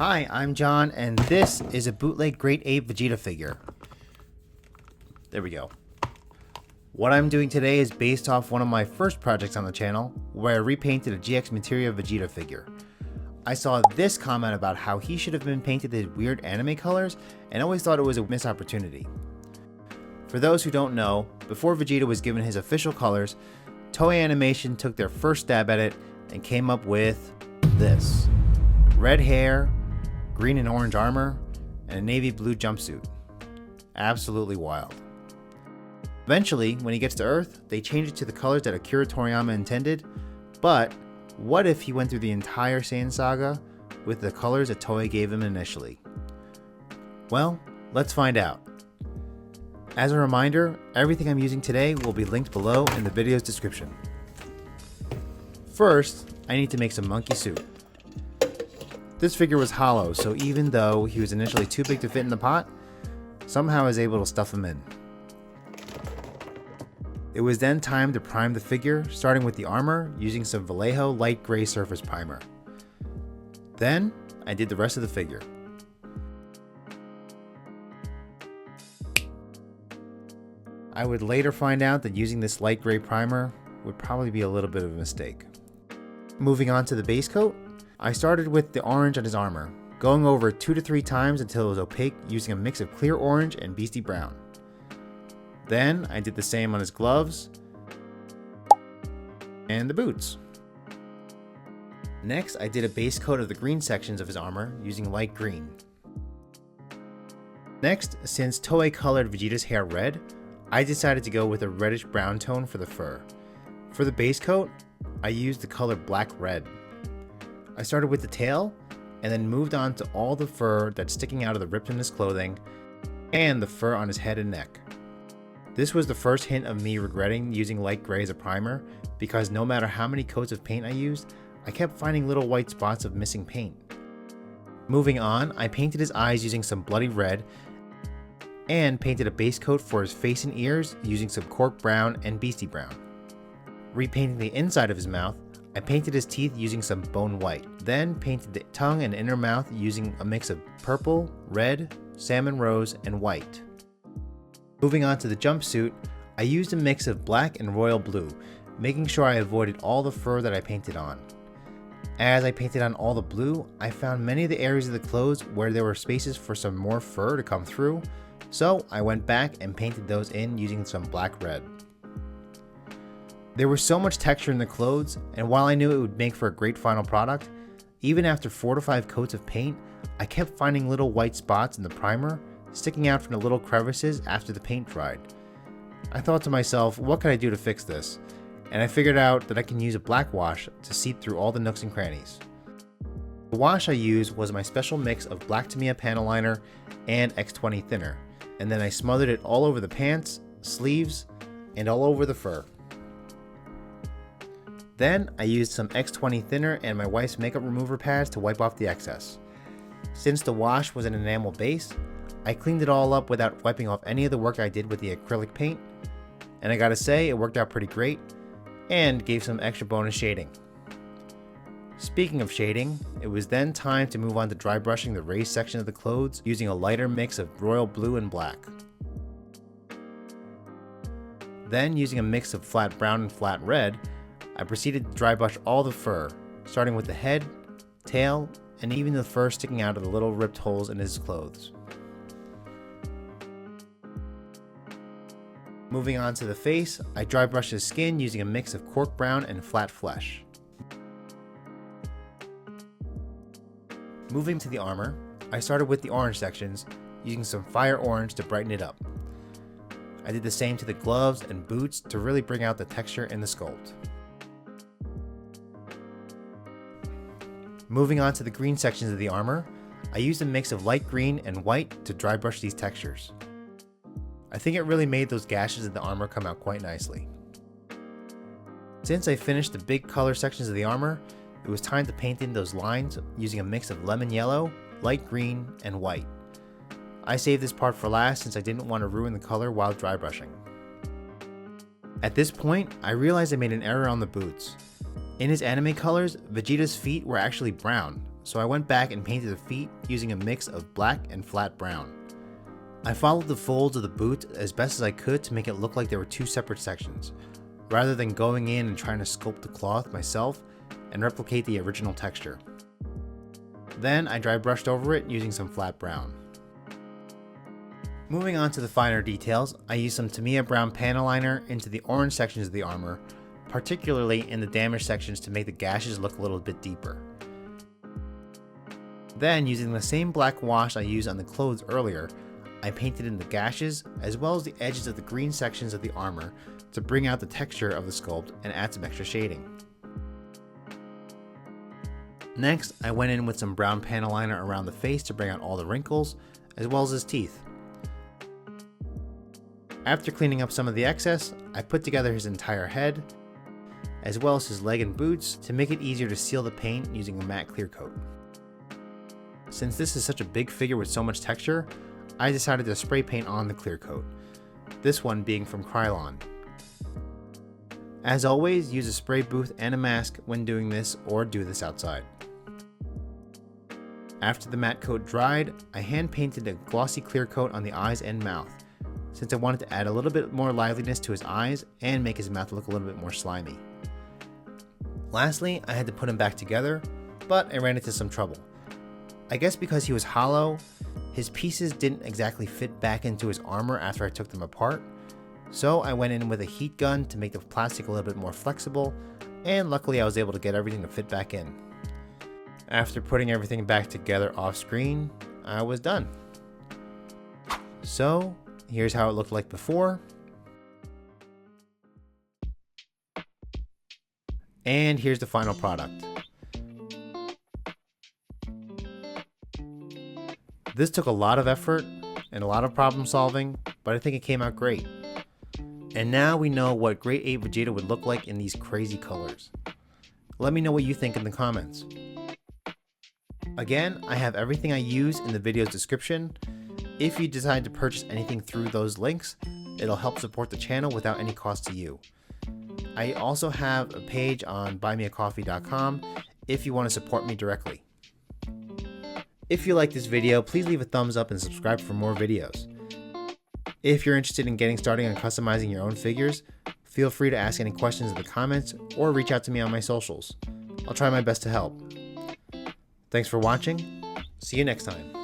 Hi, I'm John, and this is a bootleg Great Ape Vegeta figure. There we go. What I'm doing today is based off one of my first projects on the channel, where I repainted a GX Materia Vegeta figure. I saw this comment about how he should have been painted in weird anime colors, and always thought it was a missed opportunity. For those who don't know, before Vegeta was given his official colors, Toei Animation took their first stab at it and came up with this. Red hair, green and orange armor, and a navy blue jumpsuit. Absolutely wild. Eventually, when he gets to Earth, they change it to the colors that Akira Toriyama intended, but what if he went through the entire Saiyan saga with the colors that Toei gave him initially? Well, let's find out. As a reminder, everything I'm using today will be linked below in the video's description. First, I need to make some monkey suit. This figure was hollow, so even though he was initially too big to fit in the pot, somehow I was able to stuff him in. It was then time to prime the figure, starting with the armor using some Vallejo light gray surface primer. Then, I did the rest of the figure. I would later find out that using this light gray primer would probably be a little bit of a mistake. Moving on to the base coat, I started with the orange on his armor, going over it 2 to 3 times until it was opaque using a mix of clear orange and Beasty brown. Then I did the same on his gloves and the boots. Next, I did a base coat of the green sections of his armor using light green. Next, since Toei colored Vegeta's hair red, I decided to go with a reddish brown tone for the fur. For the base coat, I used the color black red. I started with the tail, and then moved on to all the fur that's sticking out of the rips in his clothing, and the fur on his head and neck. This was the first hint of me regretting using light gray as a primer, because no matter how many coats of paint I used, I kept finding little white spots of missing paint. Moving on, I painted his eyes using some bloody red, and painted a base coat for his face and ears using some Cork brown and Beasty brown. Repainting the inside of his mouth, I painted his teeth using some bone white, then painted the tongue and inner mouth using a mix of purple, red, salmon rose, and white. Moving on to the jumpsuit, I used a mix of black and royal blue, making sure I avoided all the fur that I painted on. As I painted on all the blue, I found many of the areas of the clothes where there were spaces for some more fur to come through, so I went back and painted those in using some black red. There was so much texture in the clothes, and while I knew it would make for a great final product, even after 4 to 5 coats of paint, I kept finding little white spots in the primer sticking out from the little crevices after the paint dried. I thought to myself, what can I do to fix this? And I figured out that I can use a Blackwash to seep through all the nooks and crannies. The wash I used was my special mix of Black Tamiya panel liner and X20 thinner, and then I smothered it all over the pants, sleeves, and all over the fur. Then I used some X20 thinner and my wife's makeup remover pads to wipe off the excess. Since the wash was an enamel base, I cleaned it all up without wiping off any of the work I did with the acrylic paint, and I gotta say it worked out pretty great and gave some extra bonus shading. Speaking of shading, it was then time to move on to dry brushing the raised section of the clothes using a lighter mix of royal blue and black. Then, using a mix of flat brown and flat red, I proceeded to dry brush all the fur, starting with the head, tail, and even the fur sticking out of the little ripped holes in his clothes. Moving on to the face, I dry brushed his skin using a mix of Cork brown and flat flesh. Moving to the armor, I started with the orange sections, using some fire orange to brighten it up. I did the same to the gloves and boots to really bring out the texture in the sculpt. Moving on to the green sections of the armor, I used a mix of light green and white to dry brush these textures. I think it really made those gashes in the armor come out quite nicely. Since I finished the big color sections of the armor, it was time to paint in those lines using a mix of lemon yellow, light green, and white. I saved this part for last since I didn't want to ruin the color while dry brushing. At this point, I realized I made an error on the boots. In his anime colors, Vegeta's feet were actually brown, so I went back and painted the feet using a mix of black and flat brown. I followed the folds of the boot as best as I could to make it look like there were two separate sections, rather than going in and trying to sculpt the cloth myself and replicate the original texture. Then I dry brushed over it using some flat brown. Moving on to the finer details, I used some Tamiya brown panel liner into the orange sections of the armor, particularly in the damaged sections to make the gashes look a little bit deeper. Then, using the same black wash I used on the clothes earlier, I painted in the gashes as well as the edges of the green sections of the armor to bring out the texture of the sculpt and add some extra shading. Next, I went in with some brown panel liner around the face to bring out all the wrinkles, as well as his teeth. After cleaning up some of the excess, I put together his entire head, as well as his leg and boots to make it easier to seal the paint using a matte clear coat. Since this is such a big figure with so much texture, I decided to spray paint on the clear coat, this one being from Krylon. As always, use a spray booth and a mask when doing this, or do this outside. After the matte coat dried, I hand painted a glossy clear coat on the eyes and mouth, since I wanted to add a little bit more liveliness to his eyes and make his mouth look a little bit more slimy. Lastly, I had to put him back together, but I ran into some trouble. I guess because he was hollow, his pieces didn't exactly fit back into his armor after I took them apart, so I went in with a heat gun to make the plastic a little bit more flexible, and luckily I was able to get everything to fit back in. After putting everything back together off screen, I was done. So, here's how it looked like before. And here's the final product. This took a lot of effort and a lot of problem solving, but I think it came out great. And now we know what Great Ape Vegeta would look like in these crazy colors. Let me know what you think in the comments. Again, I have everything I use in the video's description. If you decide to purchase anything through those links, it'll help support the channel without any cost to you. I also have a page on buymeacoffee.com if you want to support me directly. If you like this video, please leave a thumbs up and subscribe for more videos. If you're interested in getting started on customizing your own figures, feel free to ask any questions in the comments or reach out to me on my socials. I'll try my best to help. Thanks for watching. See you next time.